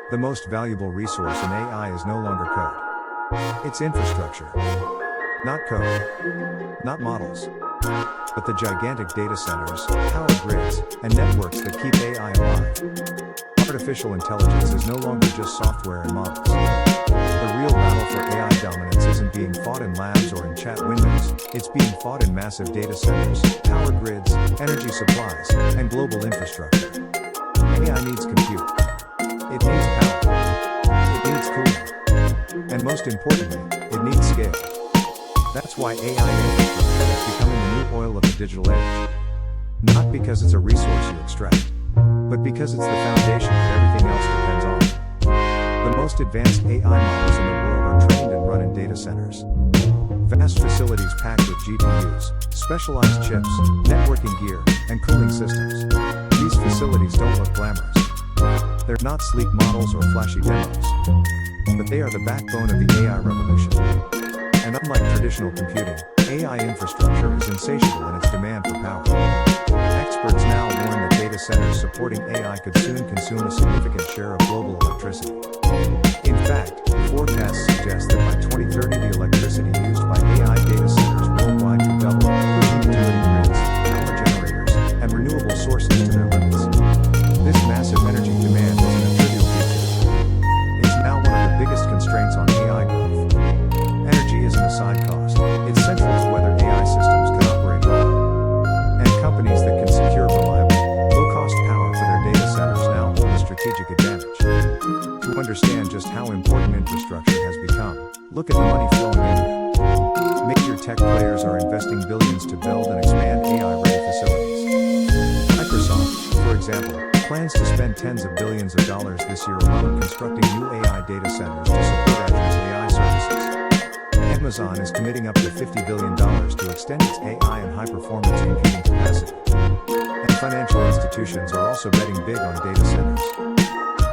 The most valuable resource in AI is no longer code. It's infrastructure. Not code. Not models. But the gigantic data centers, power grids, and networks that keep AI alive. Artificial intelligence is no longer just software and models. The real battle for AI dominance isn't being fought in labs or in chat windows, it's being fought in massive data centers, power grids, energy supplies, and global infrastructure. AI needs compute. It needs power. It needs cooling. And most importantly, it needs scale. That's why AI infrastructure is becoming the new oil of the digital age. Not because it's a resource you extract, but because it's the foundation that everything else depends on. The most advanced AI models in the world are trained and run in data centers. Vast facilities packed with GPUs, specialized chips, networking gear, and cooling systems. These facilities don't look glamorous. They're not sleek models or flashy demos. But they are the backbone of the AI revolution. And unlike traditional computing, AI infrastructure is insatiable in its demand for power. Experts now warn that data centers supporting AI could soon consume a significant share of global electricity. In fact, forecasts suggest that by 2030 the electricity used by AI data centers worldwide could double, pushing utility grids, power generators, and renewable sources to their limits. This massive energy demand isn't a trivial feature. It's now one of the biggest constraints on AI growth. Energy isn't a side cost, it's central to whether AI systems can operate well. And companies that can secure reliable, low-cost power for their data centers now hold a strategic advantage. To understand just how important infrastructure has become, look at the money flowing into it. Major tech players are investing billions to build and expand AI-ready facilities. Microsoft, for example, plans to spend tens of billions of dollars this year alone constructing new AI data centers to support Azure's AI services. Amazon is committing up to $50 billion to extend its AI and high-performance computing capacity. And financial institutions are also betting big on data centers.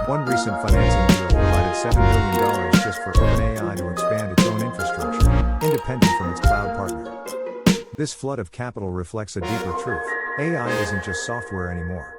One recent financing deal provided $7 billion just for OpenAI to expand its own infrastructure, independent from its cloud partner. This flood of capital reflects a deeper truth. AI isn't just software anymore.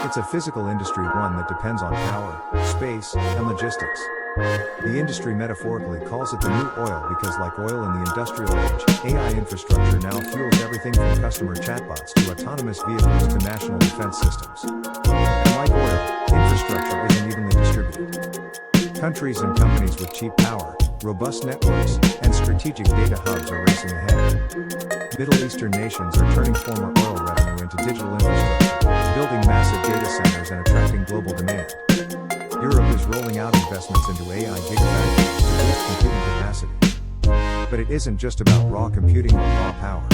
It's a physical industry, one that depends on power, space, and logistics. The industry metaphorically calls it the new oil because, like oil in the industrial age, AI infrastructure now fuels everything from customer chatbots to autonomous vehicles to national defense systems. And like oil, infrastructure isn't evenly distributed. Countries and companies with cheap power, robust networks, and strategic data hubs are racing ahead. Middle Eastern nations are turning former oil revenue into digital infrastructure, building massive data centers and attracting global demand. Europe is rolling out investments into AI gigafactories to boost computing capacity. But it isn't just about raw computing or raw power.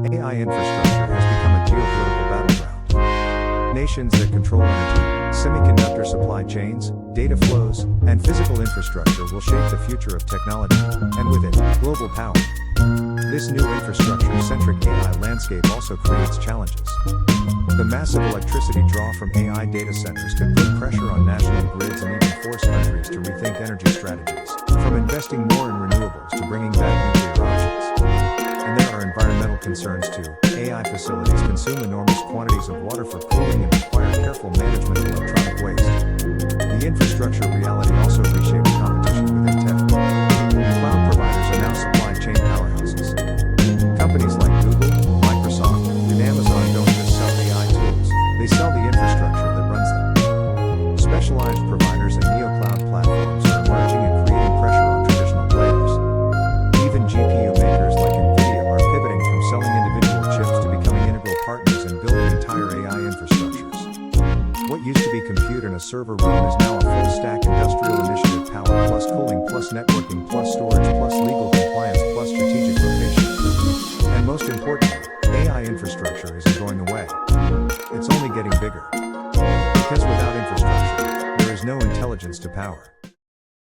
AI infrastructure has become a geopolitical battleground. Nations that control energy, semiconductor supply chains, data flows, and physical infrastructure will shape the future of technology, and with it, global power. This new infrastructure-centric AI landscape also creates challenges. The massive electricity draw from AI data centers can put pressure on national grids and even force countries to rethink energy strategies, from investing more in renewables to bringing back nuclear options. And there are environmental concerns too. AI facilities consume enormous quantities of water for cooling and require careful management of electronic waste. The infrastructure reality also reshapes competition within tech. Cloud providers are now supply chain powerhouses. Companies like Google, Microsoft, and Amazon don't just sell AI tools, they sell the infrastructure that runs them. Specialized providers and neo-cloud platforms are emerging and creating pressure on traditional players. Even GPU makers like NVIDIA are pivoting from selling individual chips to becoming integral partners and building entire AI infrastructures. What used to be compute in a server room is now a full-stack industrial initiative, power plus cooling plus networking plus storage plus legal compliance plus strategic location. And most importantly, AI infrastructure isn't going away. It's only getting bigger. Because without infrastructure, there is no intelligence to power.